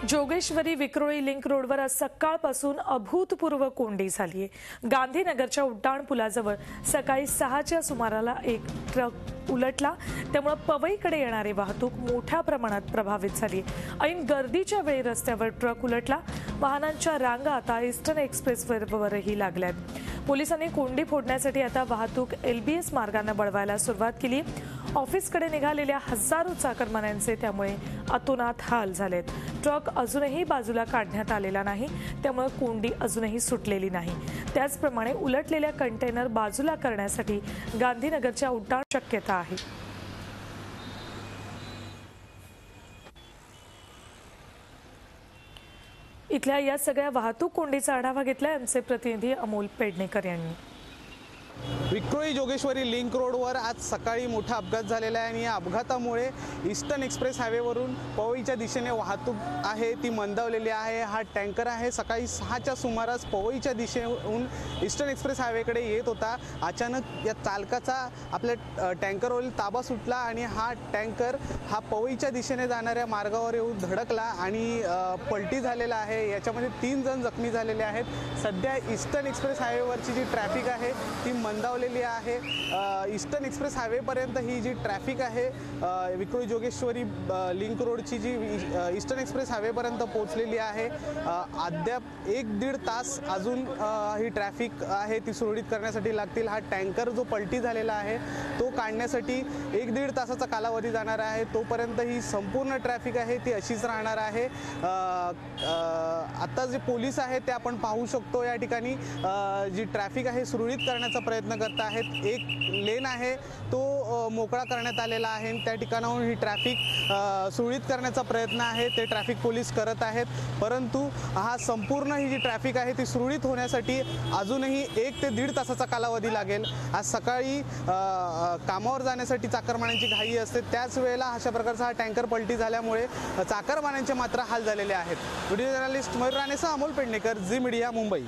Jogeshwari Vikhroli link रोडवर आज सकाळपासून अभूतपूर्व कोंडी झाली आहे। गांधीनगरच्या उड्डाण पुलाजवळ सकाळी 6च्या सुमाराला एक ट्रक उलटला, त्यामुळे पवईकडे येणारी वाहतूक मोठ्या प्रमाणात प्रभावित झाली। ऐन गर्दीच्या वेळी रस्त्यावर ट्रक उलटला। वाहनांच्या रांगा आता ईस्टर्न एक्सप्रेसवेवरही लागल्यात। पोलिसांनी कोंडी फोडण्यासाठी आता वाहतूक LBS मार्गाने वळवायला सुरुवात केली। ऑफिसकडे निघालेल्या हजारो चाकरमान्यांचे त्यामुळे अतोनात हाल झालेत। ट्रक अजूनही बाजूला काढण्यात आलेला नाही, त्यामुळे कोंडी अजूनही सुटलेली नाही। त्याचप्रमाणे उलटलेल्या कंटेनर बाजूला करण्यासाठी गांधीनगरच्या उड्डाण शक्यता आहे। इथल्या या सगळ्या वाहतूक कोंडीचा आढावा घेतलाय आमचे प्रतिनिधी अमोल पेडणेकर यांनी। विक्रोळी जोगेश्वरी लिंक रोडवर आज सकाळी मोठा अपघात झालेला आहे आणि या अपघातामुळे ईस्टर्न एक्सप्रेस हायवेवरून पवईच्या दिशेने वाहतूक आहे ती मंदावलेली आहे। हा टँकर आहे सकाळी 6च्या सुमारास पवईच्या दिशेहून ईस्टर्न एक्सप्रेस हायवेकडे येत होता। अचानक या चालकाचा आपल्या टँकरवरील ताबा सुटला आणि हा टँकर पवईच्या दिशेने जाणाऱ्या मार्गावर येऊन धडकला आणि पलटी झालेला आहे। याच्यामध्ये 3 जण जखमी झालेले आहेत। सध्या ईस्टर्न एक्सप्रेस हायवेवरची जी ट्रॅफिक आहे ती मंदावलेली आहे। ईस्टर्न एक्सप्रेस हायवेपर्यंत ही जी ट्रॅफिक आहे विक्रोळी जोगेश्वरी लिंक रोडची जी ईस्टर्न एक्सप्रेस हायवेपर्यंत पोहोचलेली आहे। अद्याप 1-1.5 तास अजून ही ट्रॅफिक आहे ती सुरळीत करण्यासाठी लागतील। हा टँकर जो पलटी झालेला आहे तो काढण्यासाठी 1-1.5 तासाचा कालावधी जाणार आहे। तोपर्यंत ही संपूर्ण ट्रॅफिक आहे ती अशीच राहणार आहे। आता जे पोलीस आहेत ते आपण पाहू शकतो या ठिकाणी जी ट्रॅफिक आहे सुरळीत करण्याचा प्रयत्न करत आहेत। एक लेन आहे तो मोकळा करण्यात आलेला आहे, त्या ठिकाणाहून ही ट्रॅफिक सुरळीत करण्याचा प्रयत्न आहे ते ट्रॅफिक पोलीस करत आहेत। परंतु हा संपूर्ण ही जी ट्रॅफिक आहे ती सुरळीत होण्यासाठी अजूनही 1 ते 1.5 तासाचा कालावधी लागेल। आज सकाळी कामावर जाण्यासाठी चाकरमान्यांची घाई असते, त्याच वेळेला अशा प्रकारचा हा टँकर पलटी झाल्यामुळे चाकरमान्यांचे मात्र हाल झालेले आहेत। व्हिडिओ जर्नलिस्ट मयूर राणेसह Amol Pednekar, Zee media, Mumbai.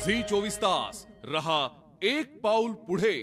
Zee 24 तास रहा एक पाऊल पुढे।